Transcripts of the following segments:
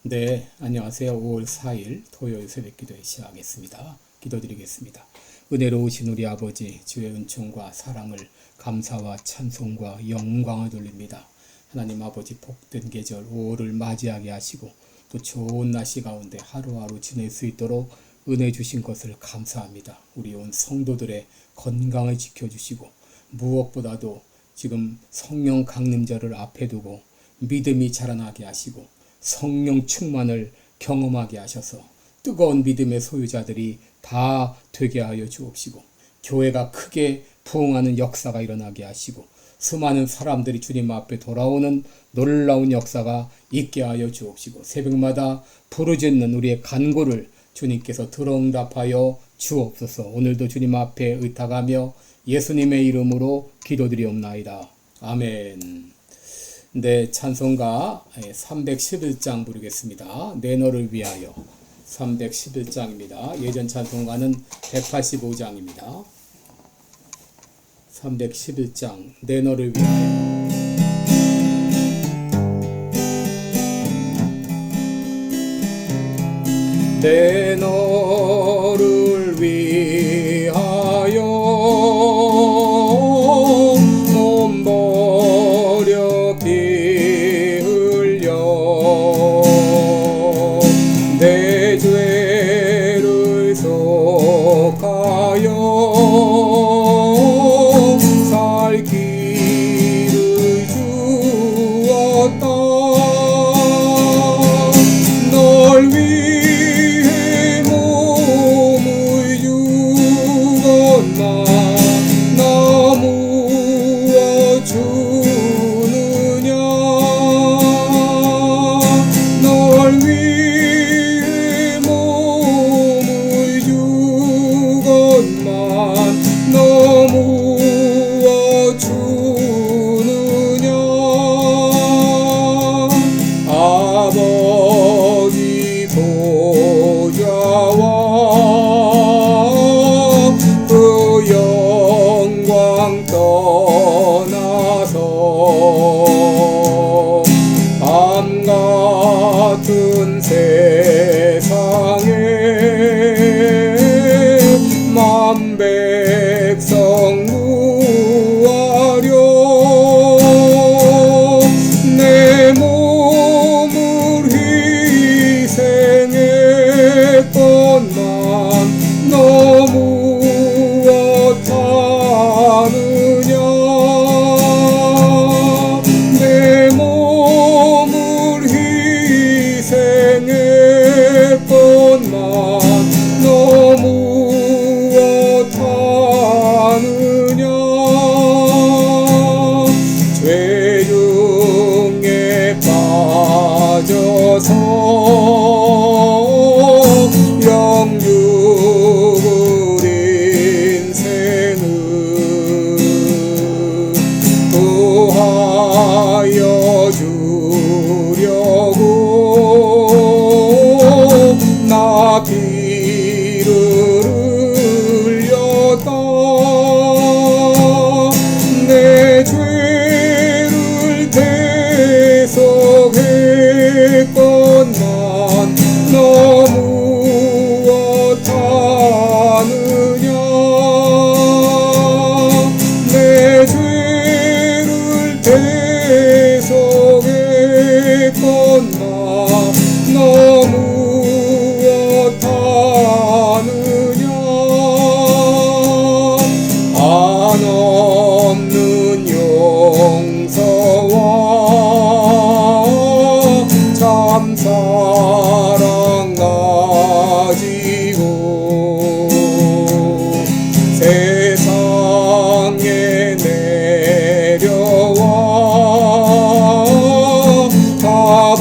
네, 안녕하세요. 5월 4일 토요일 새벽기도회 시작하겠습니다. 기도드리겠습니다. 은혜로우신 우리 아버지, 주의 은총과 사랑을 감사와 찬송과 영광을 돌립니다. 하나님 아버지, 복된 계절 5월을 맞이하게 하시고 또 좋은 날씨 가운데 하루하루 지낼 수 있도록 은혜 주신 것을 감사합니다. 우리 온 성도들의 건강을 지켜주시고 무엇보다도 지금 성령 강림절을 앞에 두고 믿음이 자라나게 하시고 성령 충만을 경험하게 하셔서 뜨거운 믿음의 소유자들이 다 되게 하여 주옵시고 교회가 크게 부흥하는 역사가 일어나게 하시고 수많은 사람들이 주님 앞에 돌아오는 놀라운 역사가 있게 하여 주옵시고 새벽마다 부르짖는 우리의 간구를 주님께서 들어응답하여 주옵소서. 오늘도 주님 앞에 의탁하며 예수님의 이름으로 기도드리옵나이다. 아멘. 네, 찬송가 311장 부르겠습니다. 내 너를 위하여. 311장입니다. 예전 찬송가는 185장입니다. 311장 내 너를 위하여. 내 너를 위하여 몸 버려 피 흘려 내 죄를 속하여 살 길을 주었다. 널 위해 몸을 주었나 나 무엇 주느냐. 널 위해 몸을 주었나 너 무엇 주느냐. 아버지 보좌와 그 영광 떠나서 밤 같은 세상에 만 백성 구하려 내 몸을 희생했건만 너 무엇 하느냐. 내 몸을 희생했건만 너 무엇 하느냐. 죄 중에 빠져서 영 죽을 인생을 구하여 주려고 나 피를 흘렸다. 내 죄를 대속했건만 너 무엇 하느냐. 내 죄를 대속했건만 너 무엇 하느냐. 한없는 용서와 참 사랑 가지고 세상에 내려와 다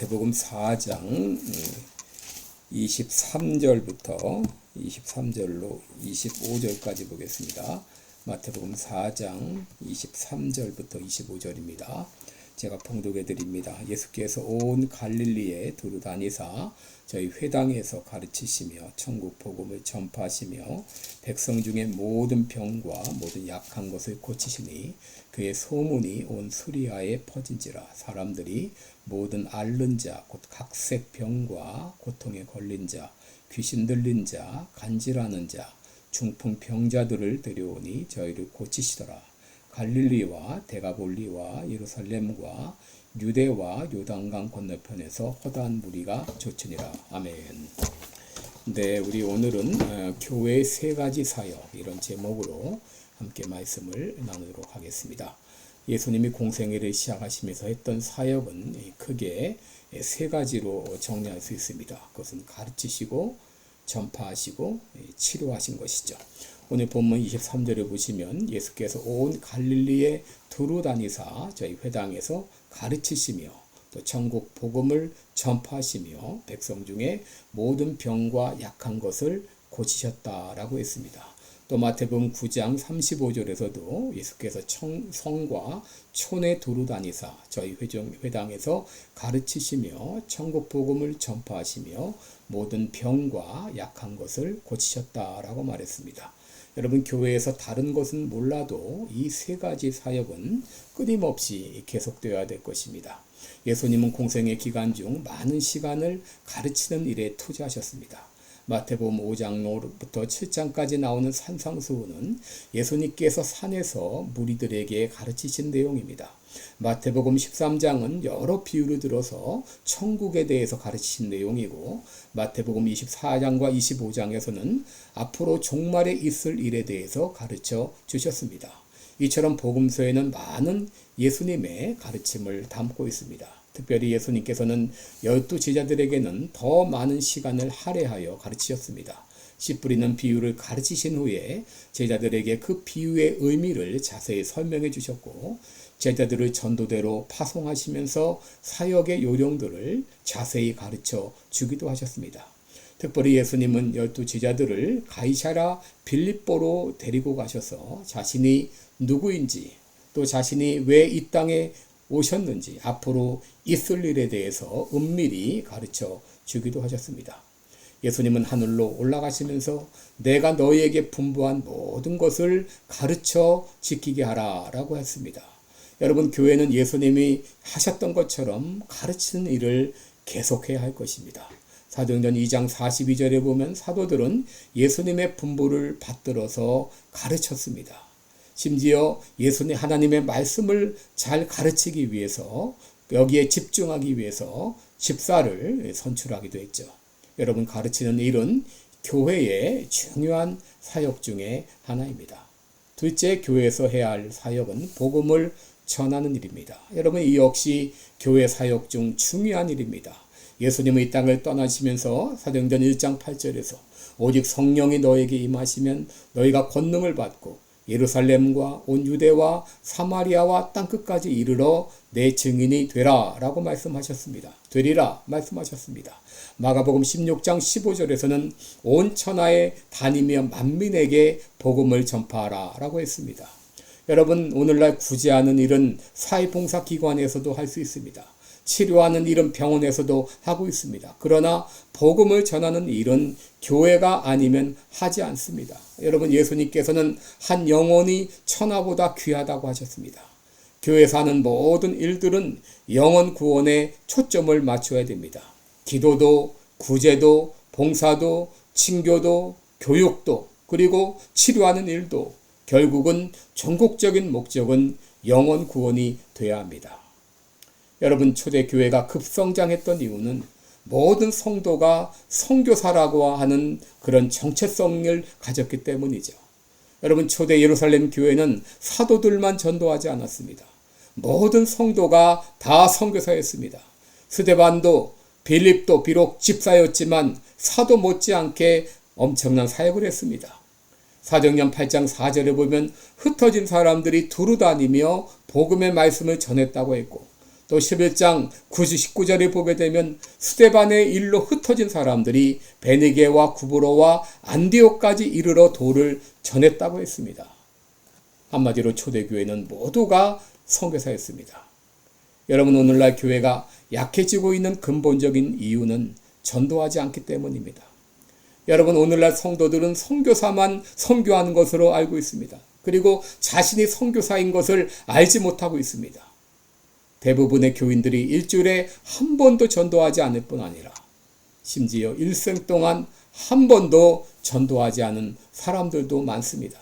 마태복음 4장 23절부터 23절로 25절까지 보겠습니다. 마태복음 4장 23절부터 25절입니다. 제가 봉독해 드립니다. 예수께서 온 갈릴리에 두루 다니사 저희 회당에서 가르치시며 천국 복음을 전파하시며 백성 중에 모든 병과 모든 약한 것을 고치시니 그의 소문이 온 수리아에 퍼진지라. 사람들이 모든 앓는 자 곧 각색 병과 고통에 걸린 자 귀신 들린 자 간질하는 자 중풍 병자들을 데려오니 저희를 고치시더라. 갈릴리와 데가볼리와 예루살렘과 유대와 요단강 건너편에서 허다한 무리가 좇으니라. 아멘. 네, 우리 오늘은 교회의 세 가지 사역 이런 제목으로 함께 말씀을 나누도록 하겠습니다. 예수님이 공생애를 시작하시면서 했던 사역은 크게 세 가지로 정리할 수 있습니다. 그것은 가르치시고 전파하시고 치료하신 것이죠. 오늘 본문 23절에 보시면 예수께서 온 갈릴리에 두루 다니사 저희 회당에서 가르치시며 또 천국 복음을 전파하시며 백성 중에 모든 병과 약한 것을 고치셨다라고 했습니다. 또 마태복음 9장 35절에서도 예수께서 성과 촌에 두루 다니사 저희 회당에서 가르치시며 천국 복음을 전파하시며 모든 병과 약한 것을 고치셨다라고 말했습니다. 여러분, 교회에서 다른 것은 몰라도 이 세 가지 사역은 끊임없이 계속되어야 될 것입니다. 예수님은 공생의 기간 중 많은 시간을 가르치는 일에 투자하셨습니다. 마태복음 5장부터 7장까지 나오는 산상수훈은 예수님께서 산에서 무리들에게 가르치신 내용입니다. 마태복음 13장은 여러 비유를 들어서 천국에 대해서 가르치신 내용이고 마태복음 24장과 25장에서는 앞으로 종말에 있을 일에 대해서 가르쳐 주셨습니다. 이처럼 복음서에는 많은 예수님의 가르침을 담고 있습니다. 특별히 예수님께서는 12 제자들에게는 더 많은 시간을 할애하여 가르치셨습니다. 씨 뿌리는 비유를 가르치신 후에 제자들에게 그 비유의 의미를 자세히 설명해 주셨고 제자들을 전도대로 파송하시면서 사역의 요령들을 자세히 가르쳐 주기도 하셨습니다. 특별히 예수님은 12 제자들을 가이사랴 빌립보로 데리고 가셔서 자신이 누구인지 또 자신이 왜 이 땅에 오셨는지 앞으로 있을 일에 대해서 은밀히 가르쳐 주기도 하셨습니다. 예수님은 하늘로 올라가시면서 내가 너희에게 분부한 모든 것을 가르쳐 지키게 하라 라고 했습니다. 여러분, 교회는 예수님이 하셨던 것처럼 가르치는 일을 계속해야 할 것입니다. 사도행전 2장 42절에 보면 사도들은 예수님의 분부를 받들어서 가르쳤습니다. 심지어 예수님 하나님의 말씀을 잘 가르치기 위해서 여기에 집중하기 위해서 집사를 선출하기도 했죠. 여러분, 가르치는 일은 교회의 중요한 사역 중에 하나입니다. 둘째, 교회에서 해야 할 사역은 복음을 전하는 일입니다. 여러분, 이 역시 교회 사역 중 중요한 일입니다. 예수님은 이 땅을 떠나시면서 사도행전 1장 8절에서 오직 성령이 너에게 임하시면 너희가 권능을 받고 예루살렘과 온 유대와 사마리아와 땅끝까지 이르러 내 증인이 되라 라고 말씀하셨습니다. 되리라 말씀하셨습니다. 마가복음 16장 15절에서는 온 천하에 다니며 만민에게 복음을 전파하라 라고 했습니다. 여러분, 오늘날 구제하는 일은 사회봉사기관에서도 할 수 있습니다. 치료하는 일은 병원에서도 하고 있습니다. 그러나 복음을 전하는 일은 교회가 아니면 하지 않습니다. 여러분, 예수님께서는 한 영혼이 천하보다 귀하다고 하셨습니다. 교회에서 하는 모든 일들은 영혼 구원에 초점을 맞춰야 됩니다. 기도도, 구제도, 봉사도, 친교도, 교육도, 그리고 치료하는 일도 결국은 전국적인 목적은 영혼 구원이 되어야 합니다. 여러분, 초대교회가 급성장했던 이유는 모든 성도가 선교사라고 하는 그런 정체성을 가졌기 때문이죠. 여러분, 초대 예루살렘 교회는 사도들만 전도하지 않았습니다. 모든 성도가 다 선교사였습니다. 스데반도, 빌립도 비록 집사였지만 사도 못지않게 엄청난 사역을 했습니다. 사도행전 8장 4절에 보면 흩어진 사람들이 두루 다니며 복음의 말씀을 전했다고 했고 또 11장 19절에 보게 되면 스데반의 일로 흩어진 사람들이 베니게와 구브로와 안디옥까지 이르러 도를 전했다고 했습니다. 한마디로 초대교회는 모두가 선교사였습니다. 여러분, 오늘날 교회가 약해지고 있는 근본적인 이유는 전도하지 않기 때문입니다. 여러분, 오늘날 성도들은 선교사만 선교하는 것으로 알고 있습니다. 그리고 자신이 선교사인 것을 알지 못하고 있습니다. 대부분의 교인들이 일주일에 한 번도 전도하지 않을 뿐 아니라 심지어 일생 동안 한 번도 전도하지 않은 사람들도 많습니다.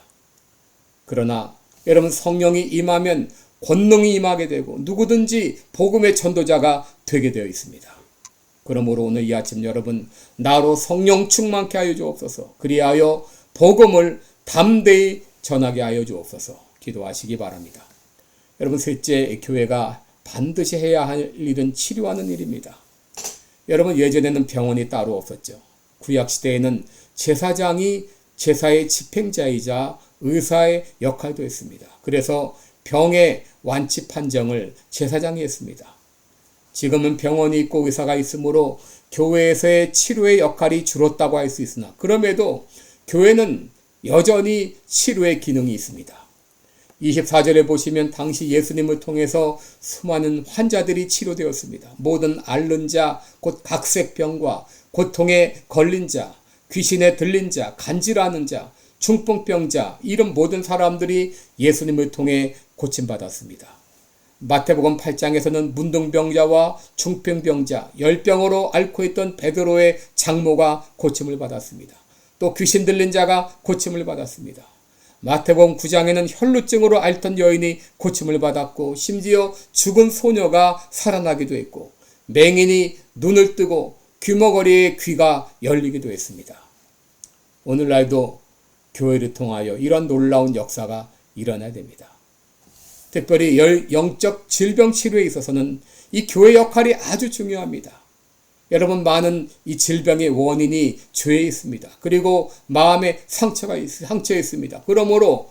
그러나 여러분, 성령이 임하면 권능이 임하게 되고 누구든지 복음의 전도자가 되게 되어 있습니다. 그러므로 오늘 이 아침 여러분, 나로 성령 충만케 하여 주옵소서. 그리하여 복음을 담대히 전하게 하여 주옵소서. 기도하시기 바랍니다. 여러분, 셋째, 교회가 반드시 해야 할 일은 치료하는 일입니다. 여러분, 예전에는 병원이 따로 없었죠. 구약시대에는 제사장이 제사의 집행자이자 의사의 역할도 했습니다. 그래서 병의 완치 판정을 제사장이 했습니다. 지금은 병원이 있고 의사가 있으므로 교회에서의 치료의 역할이 줄었다고 할 수 있으나 그럼에도 교회는 여전히 치료의 기능이 있습니다. 24절에 보시면 당시 예수님을 통해서 수많은 환자들이 치료되었습니다. 모든 앓는 자, 곧 각색병과 고통에 걸린 자, 귀신에 들린 자, 간질하는 자, 중풍병자, 이런 모든 사람들이 예수님을 통해 고침받았습니다. 마태복음 8장에서는 문둥병자와 중풍병자, 열병으로 앓고 있던 베드로의 장모가 고침을 받았습니다. 또 귀신 들린 자가 고침을 받았습니다. 마태복음 9장에는 혈루증으로 앓던 여인이 고침을 받았고 심지어 죽은 소녀가 살아나기도 했고 맹인이 눈을 뜨고 귀머거리의 귀가 열리기도 했습니다. 오늘날도 교회를 통하여 이런 놀라운 역사가 일어나야 됩니다. 특별히 영적 질병 치료에 있어서는 이 교회 역할이 아주 중요합니다. 여러분, 많은 이 질병의 원인이 죄에 있습니다. 그리고 마음에 상처에 있습니다. 그러므로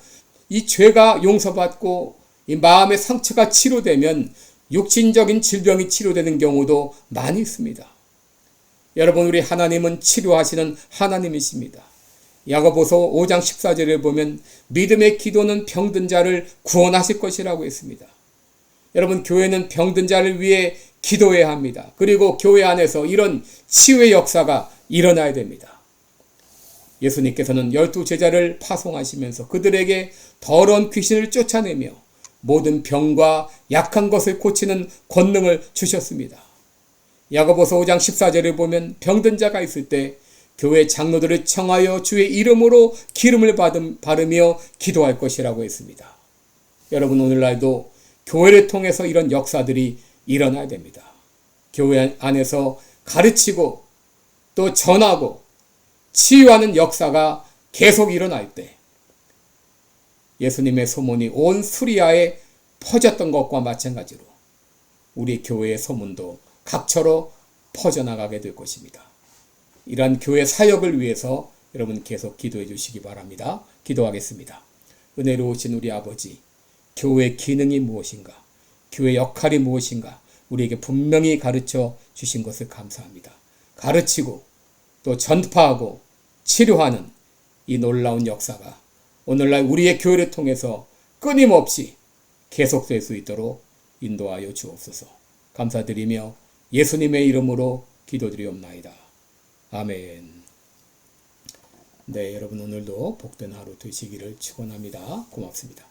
이 죄가 용서받고 이 마음의 상처가 치료되면 육신적인 질병이 치료되는 경우도 많이 있습니다. 여러분, 우리 하나님은 치료하시는 하나님이십니다. 야고보서 5장 14절에 보면 믿음의 기도는 병든 자를 구원하실 것이라고 했습니다. 여러분, 교회는 병든 자를 위해 기도해야 합니다. 그리고 교회 안에서 이런 치유의 역사가 일어나야 됩니다. 예수님께서는 12제자를 파송하시면서 그들에게 더러운 귀신을 쫓아내며 모든 병과 약한 것을 고치는 권능을 주셨습니다. 야고보서 5장 14절에 보면 병든 자가 있을 때 교회 장로들을 청하여 주의 이름으로 기름을 바르며 기도할 것이라고 했습니다. 여러분, 오늘날도 교회를 통해서 이런 역사들이 일어나야 됩니다. 교회 안에서 가르치고 또 전하고 치유하는 역사가 계속 일어날 때 예수님의 소문이 온 수리아에 퍼졌던 것과 마찬가지로 우리 교회의 소문도 각처로 퍼져나가게 될 것입니다. 이러한 교회 사역을 위해서 여러분 계속 기도해 주시기 바랍니다. 기도하겠습니다. 은혜로우신 우리 아버지, 교회의 기능이 무엇인가, 교회의 역할이 무엇인가 우리에게 분명히 가르쳐 주신 것을 감사합니다. 가르치고 또 전파하고 치료하는 이 놀라운 역사가 오늘날 우리의 교회를 통해서 끊임없이 계속될 수 있도록 인도하여 주옵소서. 감사드리며 예수님의 이름으로 기도드리옵나이다. 아멘. 네, 여러분 오늘도 복된 하루 되시기를 축원합니다. 고맙습니다.